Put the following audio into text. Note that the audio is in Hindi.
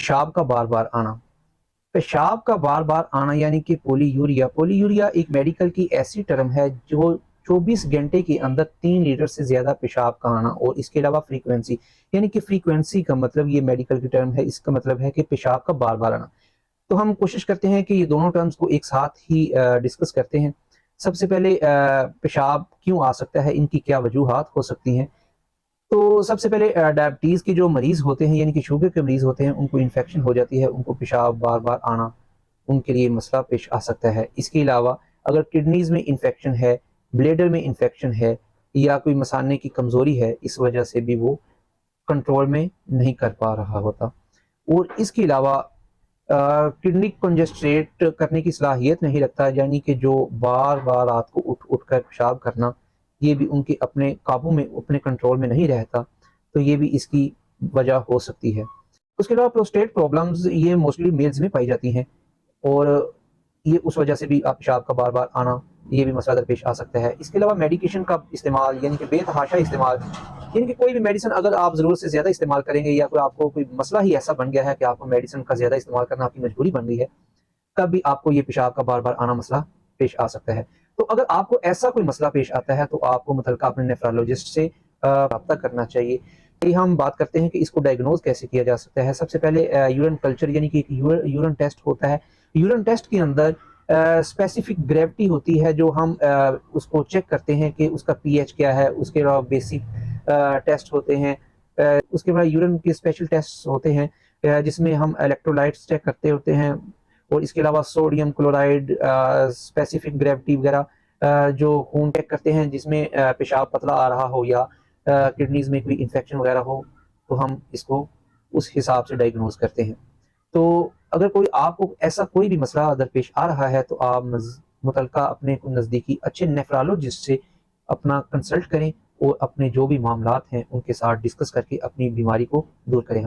पेशाब का बार बार आना। पेशाब का बार बार आना यानी कि पोलीयूरिया। पोलीयूरिया एक मेडिकल की ऐसी टर्म है जो 24 घंटे के अंदर 3 लीटर से ज्यादा पेशाब का आना, और इसके अलावा फ्रीक्वेंसी, यानी कि फ्रीक्वेंसी का मतलब, ये मेडिकल की टर्म है, इसका मतलब है कि पेशाब का बार बार आना। तो हम कोशिश करते हैं कि ये दोनों टर्म्स को एक साथ ही डिस्कस करते हैं। सबसे पहले पेशाब क्यों आ सकता है, इनकी क्या वजूहात हो सकती हैं। तो सबसे पहले डायबिटीज़ के जो मरीज़ होते हैं, यानी कि शुगर के मरीज़ होते हैं, उनको इन्फेक्शन हो जाती है, उनको पेशाब बार बार आना, उनके लिए मसला पेश आ सकता है। इसके अलावा अगर किडनीज़ में इन्फेक्शन है, ब्लैडर में इन्फेक्शन है, या कोई मसाने की कमज़ोरी है, इस वजह से भी वो कंट्रोल में नहीं कर पा रहा होता। और इसके अलावा किडनी कंजेस्टेट करने की सलाहियत नहीं रखता, यानी कि जो बार बार रात को उठ उठ कर पेशाब करना, ये भी उनके अपने काबू में, अपने कंट्रोल में नहीं रहता, तो ये भी इसकी वजह हो सकती है। उसके अलावा प्रोस्टेट प्रॉब्लम्स ये मोस्टली मेल्स में पाई जाती हैं, और ये उस वजह से भी आप पेशाब का बार बार आना, ये भी मसला दरपेश आ सकता है। इसके अलावा मेडिकेशन का इस्तेमाल, यानी कि बेतहाशा इस्तेमाल, यानी कि कोई भी मेडिसिन अगर आप ज़रूरत से ज़्यादा इस्तेमाल करेंगे, या कोई आपको कोई मसला ही ऐसा बन गया है कि आपको मेडिसिन का ज़्यादा इस्तेमाल करना आपकी मजबूरी बन गई है, तब भी आपको ये पेशाब का बार बार आना मसला पेश आ सकता है। तो अगर आपको ऐसा कोई मसला पेश आता है, तो आपको मुतल्लिका अपने नेफ्रोलॉजिस्ट से रब्ता करना चाहिए। ये हम बात करते हैं कि इसको डायग्नोज कैसे किया जा सकता है। सबसे पहले यूरिन कल्चर, यानी कि एक यूरिन टेस्ट होता है। यूरिन टेस्ट के अंदर स्पेसिफिक ग्रेविटी होती है, जो हम उसको चेक करते हैं कि उसका पीएच क्या है। उसके अलावा बेसिक टेस्ट होते हैं। उसके बाद यूरिन के स्पेशल टेस्ट होते हैं, जिसमें हम इलेक्ट्रोलाइट्स चेक करते होते हैं, और इसके अलावा सोडियम क्लोराइड, स्पेसिफिक ग्रेविटी वगैरह, जो खून चेक करते हैं, जिसमें पेशाब पतला आ रहा हो, या किडनीज में कोई इन्फेक्शन वगैरह हो, तो हम इसको उस हिसाब से डायग्नोज करते हैं। तो अगर कोई आपको ऐसा कोई भी मसला दरपेश आ रहा है, तो आप मुतल्लिका अपने नज़दीकी अच्छे नेफ्रोलॉजिस्ट से अपना कंसल्ट करें, और अपने जो भी मामलात हैं उनके साथ डिस्कस करके अपनी बीमारी को दूर करें।